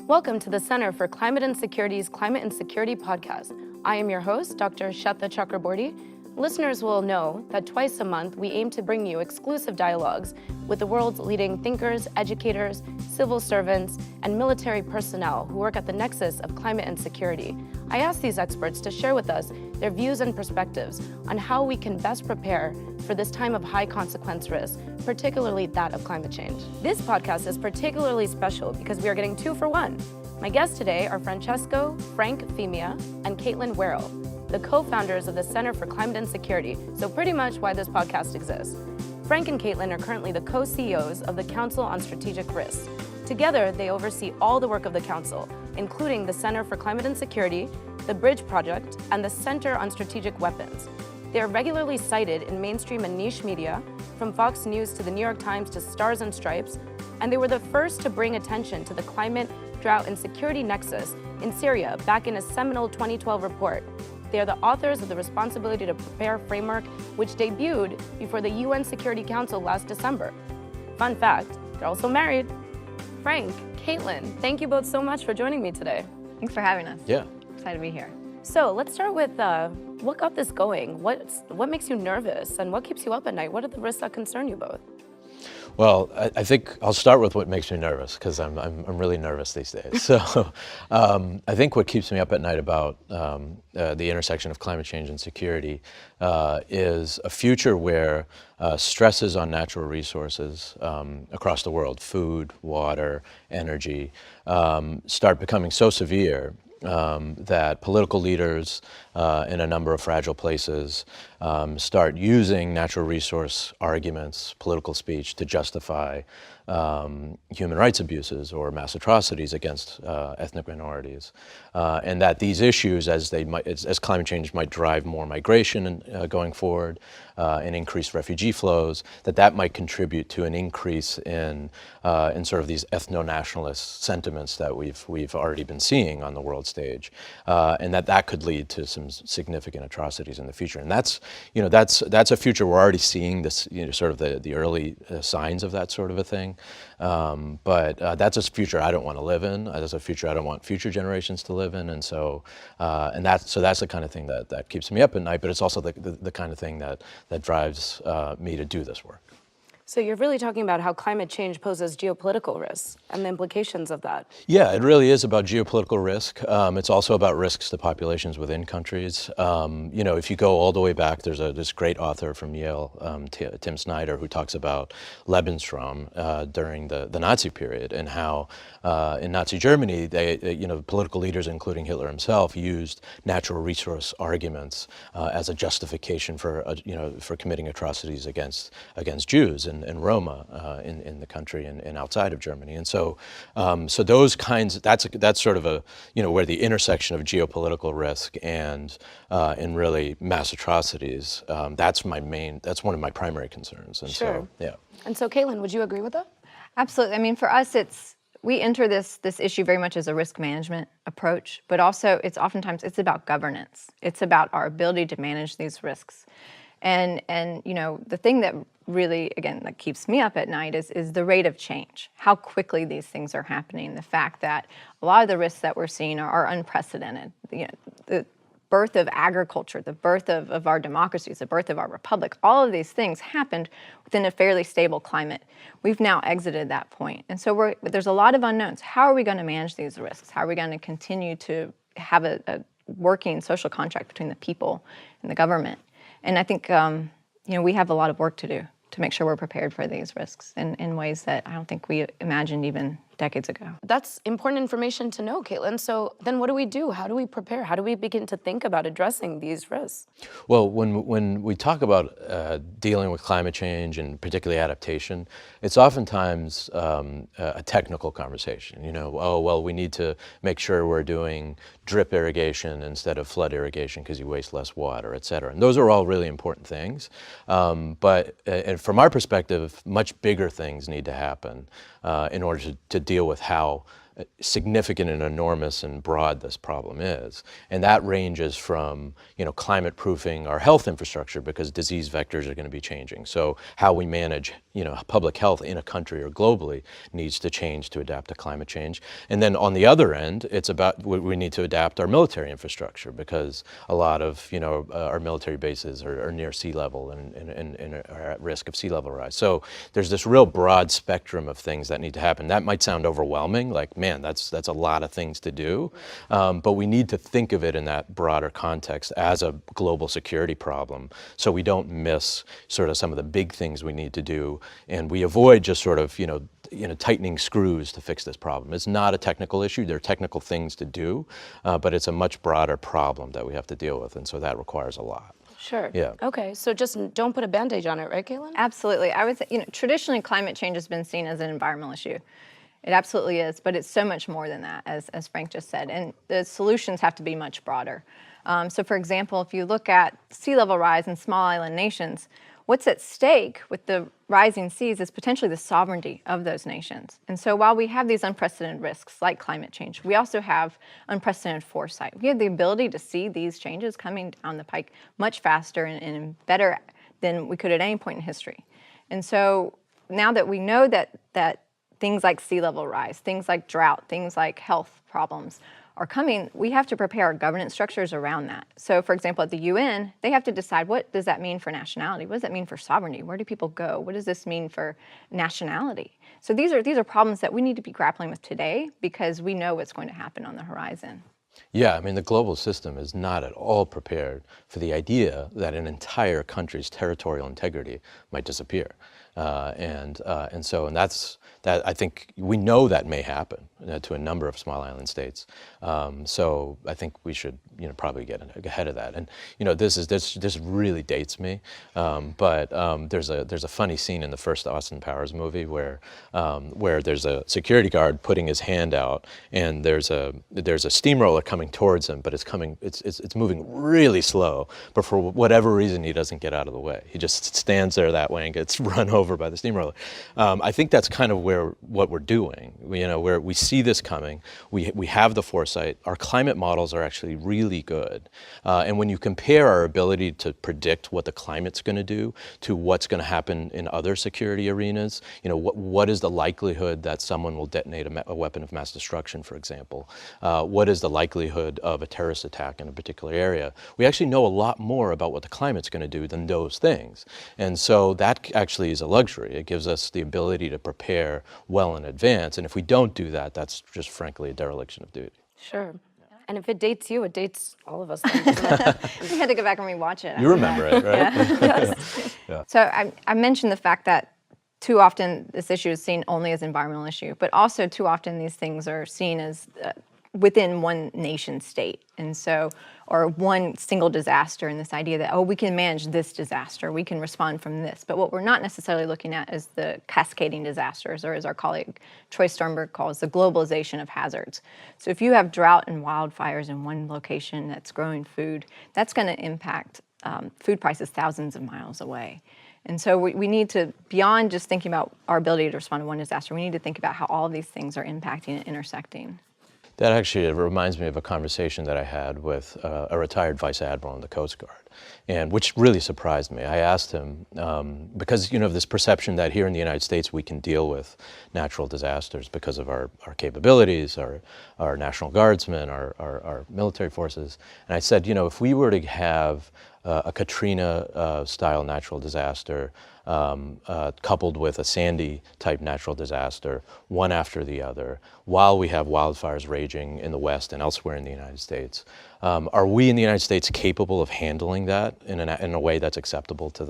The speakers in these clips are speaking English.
Welcome to the Center for Climate and Security's Climate and Security podcast. I am your host, Dr. Shweta Chakraborty. Listeners will know that twice a month we aim to bring you exclusive dialogues with the world's leading thinkers, educators, civil servants, and military personnel who work at the nexus of climate and security. I ask these experts to share with us their views and perspectives on how we can best prepare for this time of high consequence risk, particularly that of climate change. This podcast is particularly special because we are getting 2 for 1. My guests today are Francesco Femia and Caitlin Werrell, the co-founders of the Center for Climate and Security, so pretty much why this podcast exists. Frank and Caitlin are currently the co-CEOs of the Council on Strategic Risks. Together, they oversee all the work of the Council, including the Center for Climate and Security, the Bridge Project, and the Center on Strategic Weapons. They are regularly cited in mainstream and niche media, from Fox News to the New York Times to Stars and Stripes, and they were the first to bring attention to the climate, drought, and security nexus in Syria back in a seminal 2012 report. They are the authors of the Responsibility to Prepare framework, which debuted before the UN Security Council last December. Fun fact, they're also married. Frank, Caitlin, thank you both so much for joining me today. Thanks for having us. Yeah. Excited to be here. So let's start with what got this going? What makes you nervous and what keeps you up at night? What are the risks that concern you both? Well, I think I'll start with what makes me nervous, because I'm really nervous these days. So I think what keeps me up at night about the intersection of climate change and security is a future where stresses on natural resources across the world, food, water, energy, start becoming so severe that political leaders in a number of fragile places start using natural resource arguments, political speech, to justify human rights abuses or mass atrocities against ethnic minorities, and that these issues, as climate change might drive more migration going forward and increase refugee flows, that might contribute to an increase in sort of these ethno-nationalist sentiments that we've already been seeing on the world stage, and that could lead to some significant atrocities in the future. And that's a future we're already seeing this, sort of the early signs of that sort of a thing. But that's a future I don't want to live in. That's a future I don't want future generations to live in. And so, that's the kind of thing that keeps me up at night. But it's also the kind of thing that drives me to do this work. So you're really talking about how climate change poses geopolitical risks and the implications of that. Yeah, it really is about geopolitical risk. It's also about risks to populations within countries. If you go all the way back, there's this great author from Yale, Tim Snyder, who talks about Lebensraum during the Nazi period, and how in Nazi Germany, political leaders, including Hitler himself, used natural resource arguments as a justification for committing atrocities against Jews and Roma in the country and outside of Germany. And so those kinds, that's sort of where the intersection of geopolitical risk and really mass atrocities, that's one of my primary concerns. And sure. So, yeah. And so, Caitlin, would you agree with that? Absolutely. I mean, for us, we enter this issue very much as a risk management approach, but also oftentimes it's about governance. It's about our ability to manage these risks. And the thing that really, again, that keeps me up at night is the rate of change, how quickly these things are happening, the fact that a lot of the risks that we're seeing are unprecedented. The birth of agriculture, the birth of our democracies, the birth of our republic, all of these things happened within a fairly stable climate. We've now exited that point. And so there's a lot of unknowns. How are we going to manage these risks? How are we going to continue to have a working social contract between the people and the government? And I think, we have a lot of work to do to make sure we're prepared for these risks in ways that I don't think we imagined even decades ago. That's important information to know, Caitlin. So then what do we do? How do we prepare? How do we begin to think about addressing these risks? Well, when we talk about dealing with climate change and particularly adaptation, it's oftentimes a technical conversation. We need to make sure we're doing drip irrigation instead of flood irrigation because you waste less water, et cetera. And those are all really important things. But from our perspective, much bigger things need to happen in order to deal with how significant and enormous and broad this problem is. And that ranges from, climate proofing our health infrastructure, because disease vectors are going to be changing. So how we manage, public health in a country or globally needs to change to adapt to climate change. And then on the other end, it's about we need to adapt our military infrastructure, because a lot of, our military bases are near sea level and are at risk of sea level rise. So there's this real broad spectrum of things that need to happen. That might sound overwhelming, like, man, that's a lot of things to do. But we need to think of it in that broader context as a global security problem, so we don't miss sort of some of the big things we need to do, and we avoid just sort of, tightening screws to fix this problem. It's not a technical issue. There are technical things to do, but it's a much broader problem that we have to deal with, and so that requires a lot. Sure. Yeah. Okay, so just don't put a Band-Aid on it, right, Caitlin? Absolutely. I would say, traditionally climate change has been seen as an environmental issue. It absolutely is, but it's so much more than that, as Frank just said, and the solutions have to be much broader. So for example, if you look at sea level rise in small island nations, what's at stake with the rising seas is potentially the sovereignty of those nations. And so while we have these unprecedented risks like climate change, we also have unprecedented foresight. We have the ability to see these changes coming down the pike much faster and better than we could at any point in history. And so now that we know that things like sea level rise, things like drought, things like health problems are coming, we have to prepare our governance structures around that. So for example, at the UN, they have to decide, what does that mean for nationality? What does that mean for sovereignty? Where do people go? What does this mean for nationality? So these are problems that we need to be grappling with today, because we know what's going to happen on the horizon. Yeah, I mean, the global system is not at all prepared for the idea that an entire country's territorial integrity might disappear. And that I think we know that may happen to a number of small island states. So I think we should, probably get ahead of that. And this really dates me, but there's a funny scene in the first Austin Powers movie where there's a security guard putting his hand out, and there's a steamroller coming towards him, but it's moving really slow. But for whatever reason, he doesn't get out of the way. He just stands there that way and gets run over by the steamroller. I think that's kind of what we're doing. Where we see this coming, we have the foresight. Our climate models are actually really good, and when you compare our ability to predict what the climate's going to do to what's going to happen in other security arenas, what is the likelihood that someone will detonate a weapon of mass destruction, for example? What is the likelihood of a terrorist attack in a particular area? We actually know a lot more about what the climate's going to do than those things, and so that actually is a luxury. It gives us the ability to prepare well in advance, and if we don't do that, that's just frankly a dereliction of duty. Sure. And if it dates you, it dates all of us. Then, doesn't it? We had to go back and rewatch it. You remember it, right? Yes. Yeah. So I mentioned the fact that too often this issue is seen only as an environmental issue, but also too often these things are seen as within one nation state, and so, or one single disaster, and this idea that, we can manage this disaster, we can respond from this. But what we're not necessarily looking at is the cascading disasters, or as our colleague Troy Sternberg calls, the globalization of hazards. So if you have drought and wildfires in one location that's growing food, that's going to impact food prices thousands of miles away. And so we need to, beyond just thinking about our ability to respond to one disaster, we need to think about how all of these things are impacting and intersecting. That actually reminds me of a conversation that I had with a retired vice admiral in the Coast Guard, and which really surprised me. I asked him, because of this perception that here in the United States we can deal with natural disasters because of our capabilities, our National Guardsmen, our military forces. And I said, if we were to have a Katrina-style natural disaster coupled with a Sandy-type natural disaster, one after the other, while we have wildfires raging in the West and elsewhere in the United States. Are we in the United States capable of handling that in a way that's acceptable to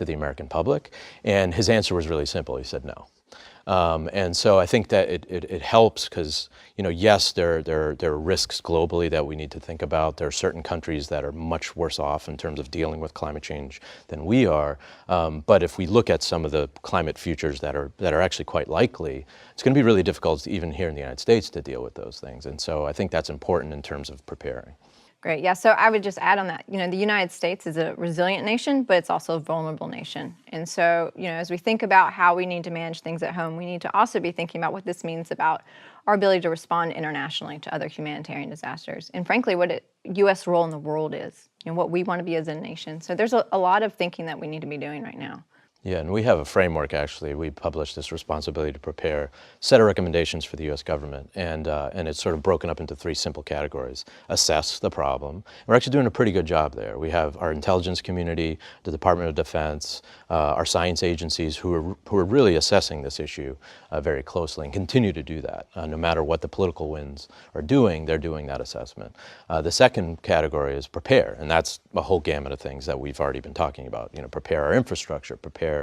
the American public? And his answer was really simple. He said no. And so I think that it helps because, yes, there are risks globally that we need to think about. There are certain countries that are much worse off in terms of dealing with climate change than we are. But if we look at some of the climate futures that are actually quite likely, it's going to be really difficult even here in the United States to deal with those things. And so I think that's important in terms of preparing. Great. Yeah. So I would just add on that, the United States is a resilient nation, but it's also a vulnerable nation. And so, as we think about how we need to manage things at home, we need to also be thinking about what this means about our ability to respond internationally to other humanitarian disasters. And frankly, what U.S. role in the world is, what we want to be as a nation. So there's a lot of thinking that we need to be doing right now. Yeah, and we have a framework, actually. We published this responsibility to prepare set of recommendations for the U.S. government, and it's sort of broken up into three simple categories. Assess the problem. We're actually doing a pretty good job there. We have our intelligence community, the Department of Defense, our science agencies who are really assessing this issue very closely and continue to do that. No matter what the political winds are doing, they're doing that assessment. The second category is prepare, and that's a whole gamut of things that we've already been talking about. Prepare our infrastructure, prepare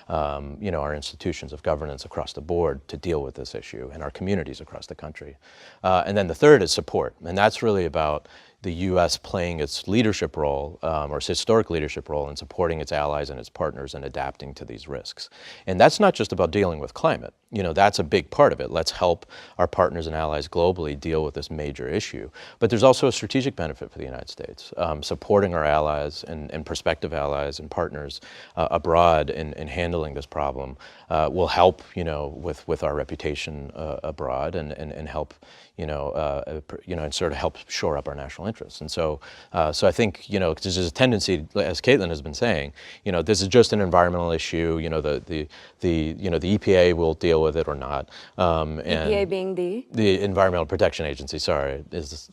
our institutions of governance across the board to deal with this issue and our communities across the country. And then the third is support, and that's really about the U.S. playing its leadership role, or its historic leadership role in supporting its allies and its partners and adapting to these risks. And that's not just about dealing with climate. That's a big part of it. Let's help our partners and allies globally deal with this major issue. But there's also a strategic benefit for the United States. Supporting our allies and prospective allies and partners abroad in handling this problem will help, with our reputation abroad and help, and sort of help shore up our national interests. And so I think, there's a tendency, as Caitlin has been saying, this is just an environmental issue. The EPA will deal with it or not. EPA being the Environmental Protection Agency. Sorry, is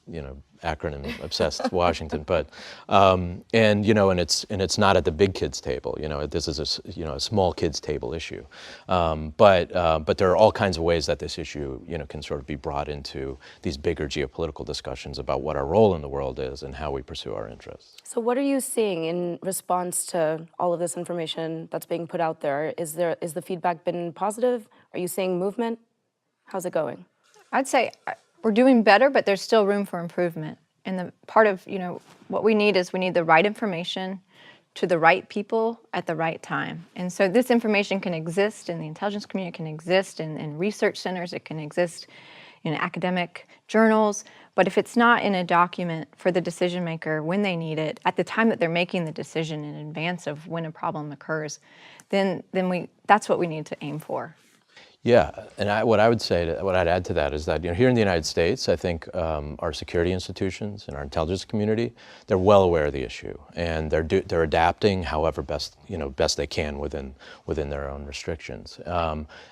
acronym obsessed Washington, but and it's not at the big kids table. This is a small kids table issue. But there are all kinds of ways that this issue can sort of be brought into these bigger geopolitical discussions about what our role in the world is and how we pursue our interests. So what are you seeing in response to all of this information that's being put out there? Is the feedback been positive? Are you seeing movement? How's it going? I'd say we're doing better, but there's still room for improvement. And the part of, what we need is we need the right information to the right people at the right time. And so this information can exist in the intelligence community, it can exist in research centers, it can exist in academic journals, but if it's not in a document for the decision maker when they need it, at the time that they're making the decision in advance of when a problem occurs, then that's what we need to aim for. Yeah, and what I'd add to that is that here in the United States, I think our security institutions and our intelligence community, they're well aware of the issue, and they're adapting however best they can within their own restrictions.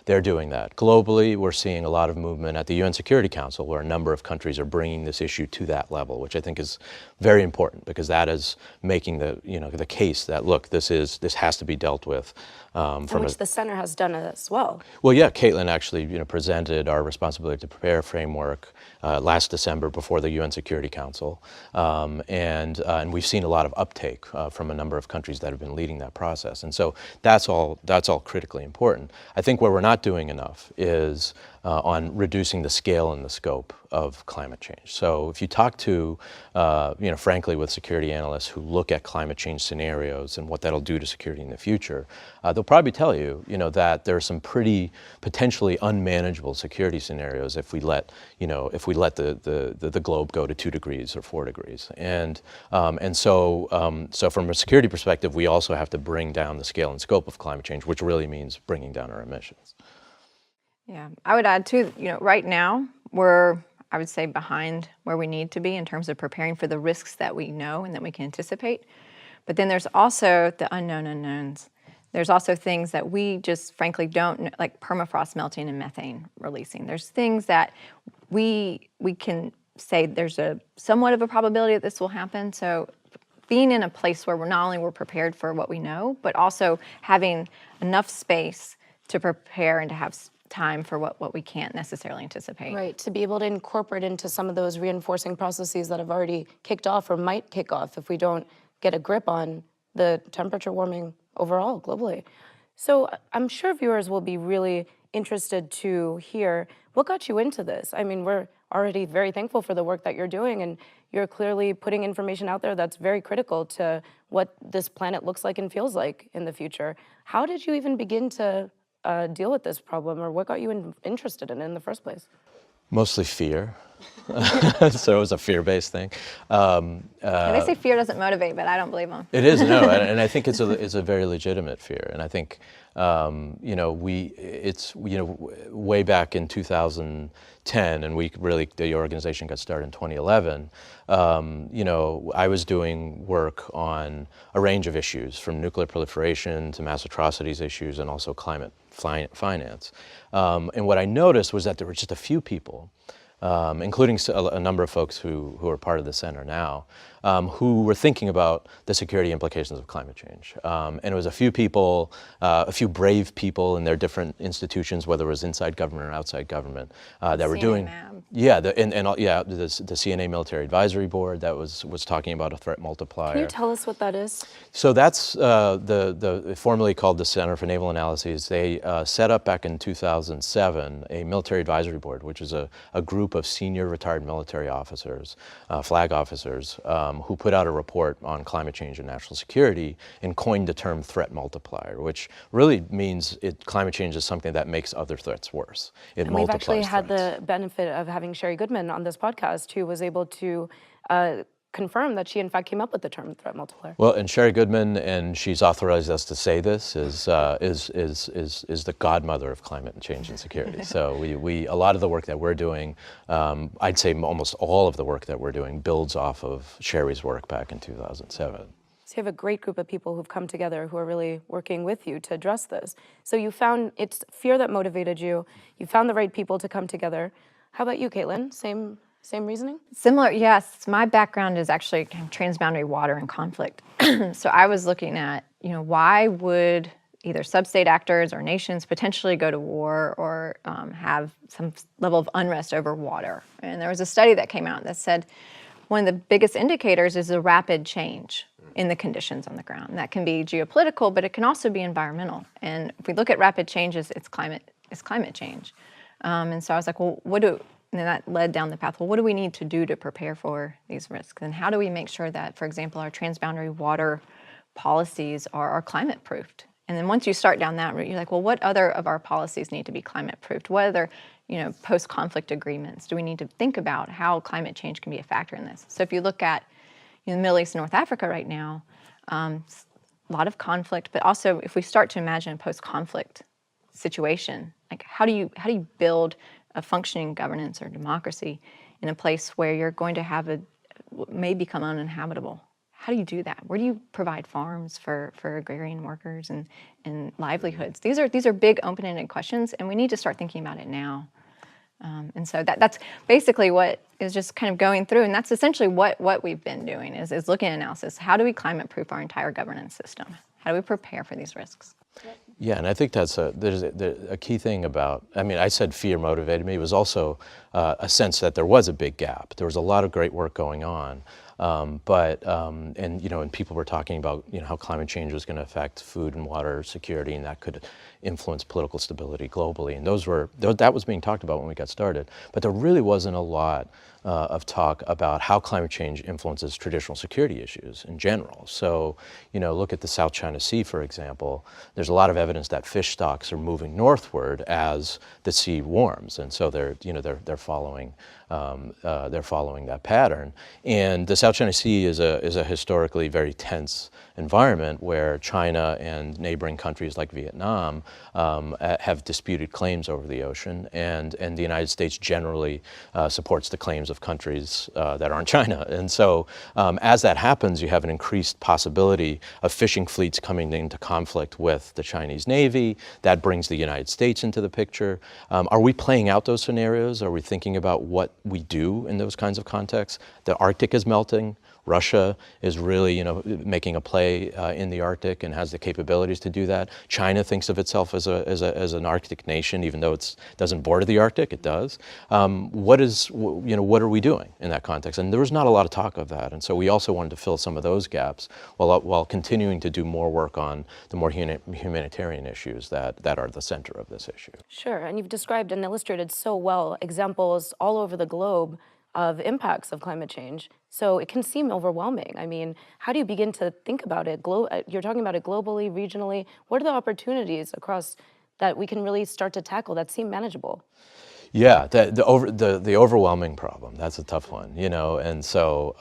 They're doing that globally. We're seeing a lot of movement at the UN Security Council, where a number of countries are bringing this issue to that level, which I think is very important because that is making the case that look, this has to be dealt with. Which the center has done as well. Well, yeah, Caitlin actually presented our responsibility to prepare framework last December before the UN Security Council, and we've seen a lot of uptake from a number of countries that have been leading that process, and so that's all critically important. I think where we're not doing enough is on reducing the scale and the scope of climate change. So if you talk to, frankly, with security analysts who look at climate change scenarios and what that'll do to security in the future, they'll probably tell you, that there are some pretty potentially unmanageable security scenarios if we let the globe go to 2 degrees or 4 degrees. And so from a security perspective, we also have to bring down the scale and scope of climate change, which really means bringing down our emissions. Yeah, I would add too, right now we're, I would say, behind where we need to be in terms of preparing for the risks that we know and that we can anticipate. But then there's also the unknown unknowns. There's also things that we just frankly don't know, like permafrost melting and methane releasing. There's things that we can say there's somewhat of a probability that this will happen. So being in a place where we're prepared for what we know, but also having enough space to prepare and to have time for what we can't necessarily anticipate. Right, to be able to incorporate into some of those reinforcing processes that have already kicked off or might kick off if we don't get a grip on the temperature warming overall globally. So I'm sure viewers will be really interested to hear what got you into this. I mean, we're already very thankful for the work that you're doing, and you're clearly putting information out there that's very critical to what this planet looks like and feels like in the future. How did you even begin to deal with this problem, or what got you interested in it in the first place? Mostly fear. So it was a fear-based thing. They say fear doesn't motivate, but I don't believe them. It is, no, and I think it's a very legitimate fear, and I think way back in 2010, and the organization got started in 2011. I was doing work on a range of issues, from nuclear proliferation to mass atrocities issues, and also climate finance. And what I noticed was that there were just a few people, including a number of folks who are part of the center now, who were thinking about the security implications of climate change. And it was a few people, a few brave people in their different institutions, whether it was inside government or outside government, that were doing. The CNA Military Advisory Board that was talking about a threat multiplier. Can you tell us what that is? So that's formerly called the Center for Naval Analyses. They set up back in 2007 a military advisory board, which is a group of senior retired military officers, flag officers, who put out a report on climate change and national security and coined the term threat multiplier, which really means climate change is something that makes other threats worse. And we've actually had the benefit of having Sherry Goodman on this podcast, who was able to confirm that she in fact came up with the term threat multiplier. Well, and Sherry Goodman, and she's authorized us to say this, is the godmother of climate change and security. So we a lot of the work that we're doing, I'd say almost all of the work that we're doing builds off of Sherry's work back in 2007. So you have a great group of people who've come together who are really working with you to address this. So you found it's fear that motivated you. You found the right people to come together. How about you, Caitlin? Same reasoning? Similar, yes. My background is actually kind of transboundary water and conflict. So I was looking at, why would either sub-state actors or nations potentially go to war or have some level of unrest over water? And there was a study that came out that said one of the biggest indicators is a rapid change in the conditions on the ground. And that can be geopolitical, but it can also be environmental. And if we look at rapid changes, it's climate change. And so I was like, well, and that led down the path, well, what do we need to do to prepare for these risks? And how do we make sure that, for example, our transboundary water policies are climate proofed? And then once you start down that route, you're like, well, what other of our policies need to be climate proofed? What other, post-conflict agreements do we need to think about how climate change can be a factor in this? So if you look at the Middle East and North Africa right now, a lot of conflict, but also if we start to imagine a post-conflict situation, like how do you build a functioning governance or democracy in a place where you're going to have may become uninhabitable? How do you do that? Where do you provide farms for agrarian workers and livelihoods? These are big open-ended questions, and we need to start thinking about it now. And so that's basically what is just kind of going through, and that's essentially what we've been doing is looking at analysis. How do we climate-proof our entire governance system? How do we prepare for these risks? Yeah, and I think there's a key thing about, I said fear motivated me. It was also a sense that there was a big gap. There was a lot of great work going on, and people were talking about, how climate change was going to affect food and water security, and that could influence political stability globally. And that was being talked about when we got started. But there really wasn't a lot of talk about how climate change influences traditional security issues in general. So, look at the South China Sea, for example. There's a lot of evidence that fish stocks are moving northward as the sea warms, and so they're following that pattern. And the South China Sea is a historically very tense environment where China and neighboring countries like Vietnam have disputed claims over the ocean, and the United States generally supports the claims of countries that aren't China. And so as that happens, you have an increased possibility of fishing fleets coming into conflict with the Chinese Navy. That brings the United States into the picture. Are we playing out those scenarios? Are we thinking about what we do in those kinds of contexts? The Arctic is melting. Russia is really, making a play in the Arctic and has the capabilities to do that. China thinks of itself as an Arctic nation, even though it doesn't border the Arctic. It does. What are we doing in that context? And there was not a lot of talk of that. And so we also wanted to fill some of those gaps while continuing to do more work on the more humanitarian issues that are the center of this issue. Sure, and you've described and illustrated so well examples all over the globe of impacts of climate change. So it can seem overwhelming. How do you begin to think about it? You're talking about it globally, regionally. What are the opportunities across that we can really start to tackle that seem manageable? Yeah, the overwhelming problem. That's a tough one, you know, and so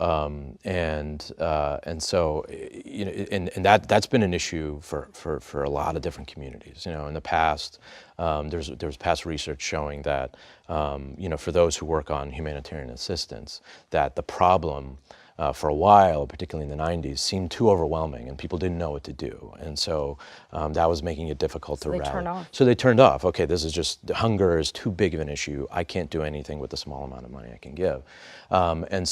you know, and that's been an issue for a lot of different communities. You know, in the past, there's past research showing that you know, for those who work on humanitarian assistance, that the problem for a while, particularly in the 90s, seemed too overwhelming and people didn't know what to do. And so that was making it difficult to rally. They turned off. So they turned off. Okay, this is just, hunger is too big of an issue. I can't do anything with the small amount of money I can give. And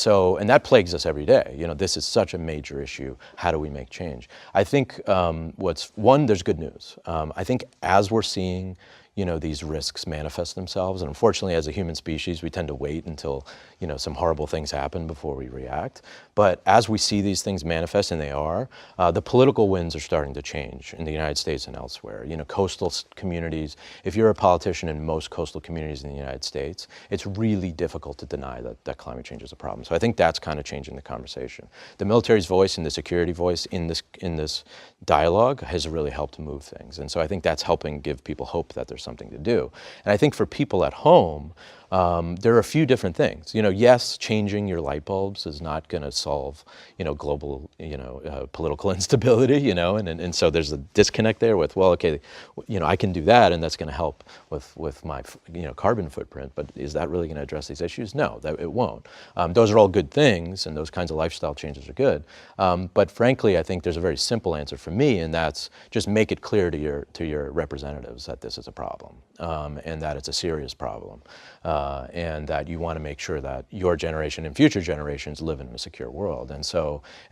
that plagues us every day. You know, this is such a major issue. How do we make change? I think there's good news. I think as we're seeing, you know, these risks manifest themselves. And unfortunately, as a human species, we tend to wait until, you know, some horrible things happen before we react. But as we see these things manifest, and they are, the political winds are starting to change in the United States and elsewhere. You know, coastal communities, if you're a politician in most coastal communities in the United States, it's really difficult to deny that climate change is a problem. So I think that's kind of changing the conversation. The military's voice and the security voice in this dialogue has really helped move things. And so I think that's helping give people hope that there's something to do. And I think for people at home, there are a few different things. You know, yes, changing your light bulbs is not going to solve, you know, global, you know, political instability, you know, and so there's a disconnect there with, well, okay, you know, I can do that and that's going to help with my, you know, carbon footprint, but is that really going to address these issues? No, it won't. Those are all good things and those kinds of lifestyle changes are good. But frankly, I think there's a very simple answer for me, and that's just make it clear to your representatives that this is a problem and that it's a serious problem. And that you want to make sure that your generation and future generations live in a secure world. And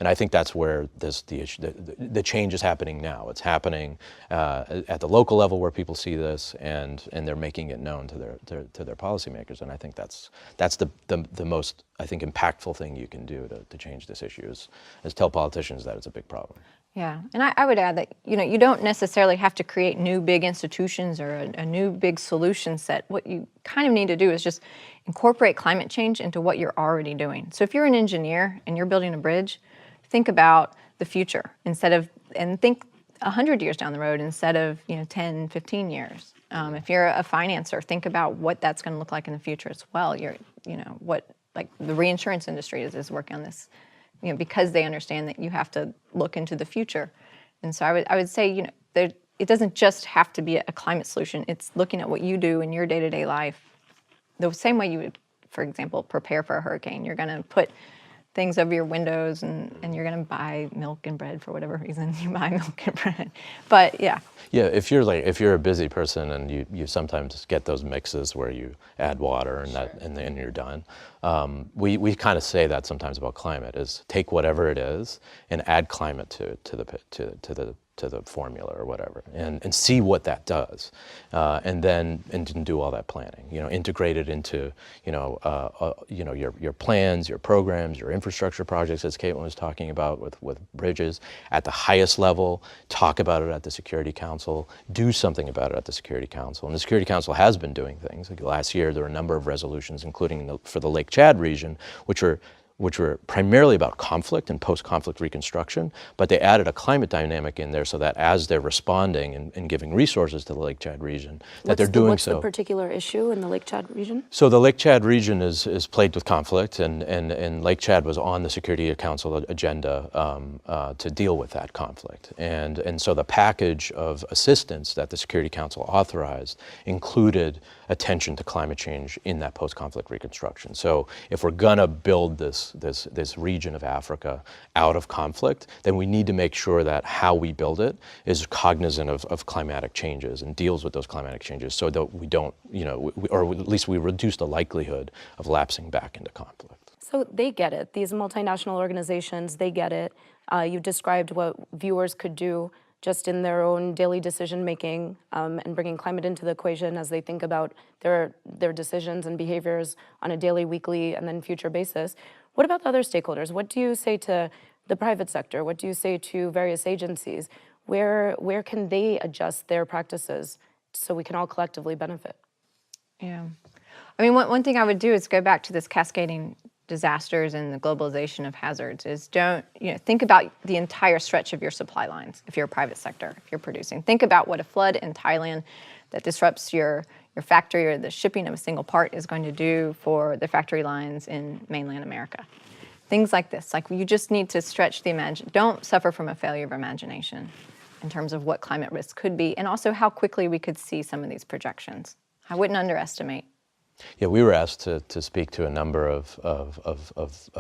I think that's where the change is happening now. It's happening at the local level where people see this, and they're making it known to their policymakers. And I think that's the most, I think, impactful thing you can do to change this issue is tell politicians that it's a big problem. Yeah, and I would add that, you know, you don't necessarily have to create new big institutions or a new big solution set. What you kind of need to do is just incorporate climate change into what you're already doing. So if you're an engineer and you're building a bridge, think about the future and think 100 years down the road instead of, you know, 10, 15 years. If you're a financer, think about what that's going to look like in the future as well. Like the reinsurance industry is working on this, you know, because they understand that you have to look into the future. And so I would say, you know, it doesn't just have to be a climate solution. It's looking at what you do in your day-to-day life. The same way you would, for example, prepare for a hurricane. You're going to put things over your windows and you're going to buy milk and bread for whatever reason you buy milk and bread. But yeah. Yeah, if you're a busy person and you sometimes get those mixes where you add water and then you're done. We kind of say that sometimes about climate is take whatever it is and add climate to the formula or whatever, and see what that does, and do all that planning. You know, integrate it into your plans, your programs, your infrastructure projects, as Caitlin was talking about with bridges at the highest level. Talk about it at the Security Council. Do something about it at the Security Council. And the Security Council has been doing things. Like last year, there were a number of resolutions, including for the Lake Chad region, which were primarily about conflict and post-conflict reconstruction, but they added a climate dynamic in there so that as they're responding and giving resources to the Lake Chad region, that they're doing so. What's the particular issue in the Lake Chad region? So the Lake Chad region is plagued with conflict, and Lake Chad was on the Security Council agenda to deal with that conflict. And so the package of assistance that the Security Council authorized included attention to climate change in that post-conflict reconstruction. So if we're gonna build this region of Africa out of conflict, then we need to make sure that how we build it is cognizant of climatic changes and deals with those climatic changes, so that we don't, or at least we reduce the likelihood of lapsing back into conflict. So they get it. These multinational organizations, they get it. You've described what viewers could do just in their own daily decision-making, and bringing climate into the equation as they think about their decisions and behaviors on a daily, weekly, and then future basis. What about the other stakeholders? What do you say to the private sector? What do you say to various agencies? Where can they adjust their practices so we can all collectively benefit? Yeah. I mean, one thing I would do is go back to this cascading disasters and the globalization of hazards is think about the entire stretch of your supply lines if you're a private sector, if you're producing. Think about what a flood in Thailand that disrupts your factory or the shipping of a single part is going to do for the factory lines in mainland America. Things like this, like you just need to stretch the imagination. Don't suffer from a failure of imagination in terms of what climate risk could be, and also how quickly we could see some of these projections. I wouldn't underestimate. Yeah, we were asked to speak to a number of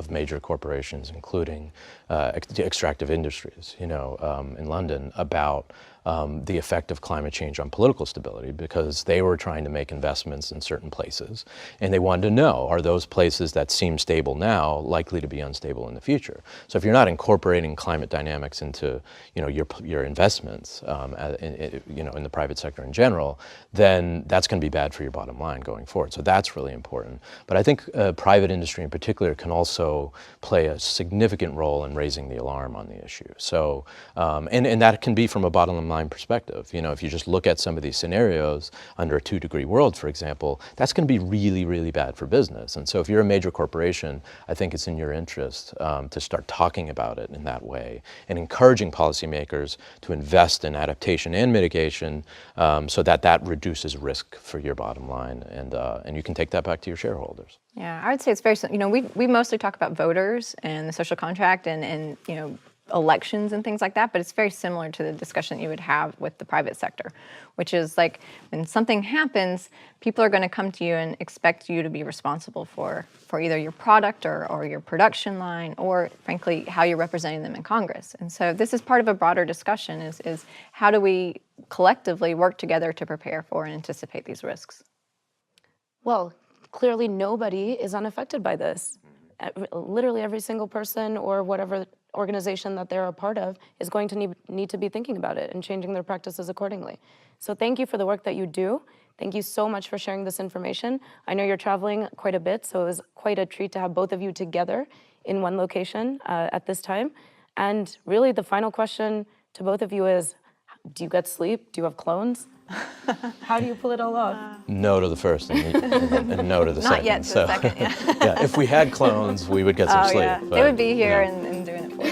major corporations, including extractive industries, in London, about the effect of climate change on political stability, because they were trying to make investments in certain places, and they wanted to know, are those places that seem stable now likely to be unstable in the future? So if you're not incorporating climate dynamics into your investments, in the private sector in general, then that's going to be bad for your bottom line going forward. So that's really important. But I think private industry in particular can also play a significant role in raising the alarm on the issue. So and that can be from a bottom line perspective. If you just look at some of these scenarios under a 2-degree world, for example, that's going to be really, really bad for business. And so if you're a major corporation, I think it's in your interest to start talking about it in that way and encouraging policymakers to invest in adaptation and mitigation so that reduces risk for your bottom line, and you can take that back to your shareholders. Yeah, I would say it's very, we mostly talk about voters and the social contract and elections and things like that, but it's very similar to the discussion you would have with the private sector, which is like when something happens, people are going to come to you and expect you to be responsible for either your product or your production line, or frankly, how you're representing them in Congress. And so this is part of a broader discussion is how do we collectively work together to prepare for and anticipate these risks? Well, clearly nobody is unaffected by this. Literally every single person or whatever organization that they're a part of is going to need to be thinking about it and changing their practices accordingly. So thank you for the work that you do. Thank you so much for sharing this information. I know you're traveling quite a bit, so it was quite a treat to have both of you together in one location at this time. And really the final question to both of you is, do you get sleep? Do you have clones? How do you pull it all off? No to the first and no to the second. Not yet to the second, yeah. Yeah, if we had clones, we would get some sleep. Yeah. They would be here and doing it for us.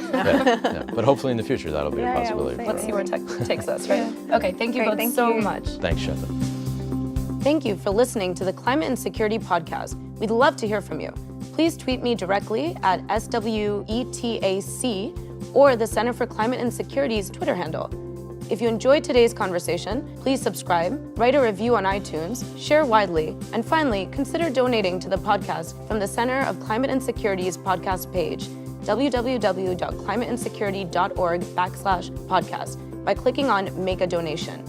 Yeah. But hopefully in the future, that'll be a possibility. We'll Let's see where tech takes us, right? Okay, thank you both so much. Thanks, Shetha. Thank you for listening to the Climate and Security Podcast. We'd love to hear from you. Please tweet me directly at SWETAC or the Center for Climate and Security's Twitter handle. If you enjoyed today's conversation, please subscribe, write a review on iTunes, share widely, and finally, consider donating to the podcast from the Center of Climate and Security's podcast page, www.climateandsecurity.org/podcast, by clicking on Make a Donation.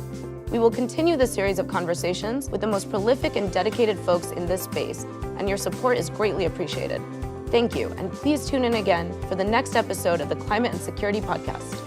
We will continue the series of conversations with the most prolific and dedicated folks in this space, and your support is greatly appreciated. Thank you, and please tune in again for the next episode of the Climate and Security Podcast.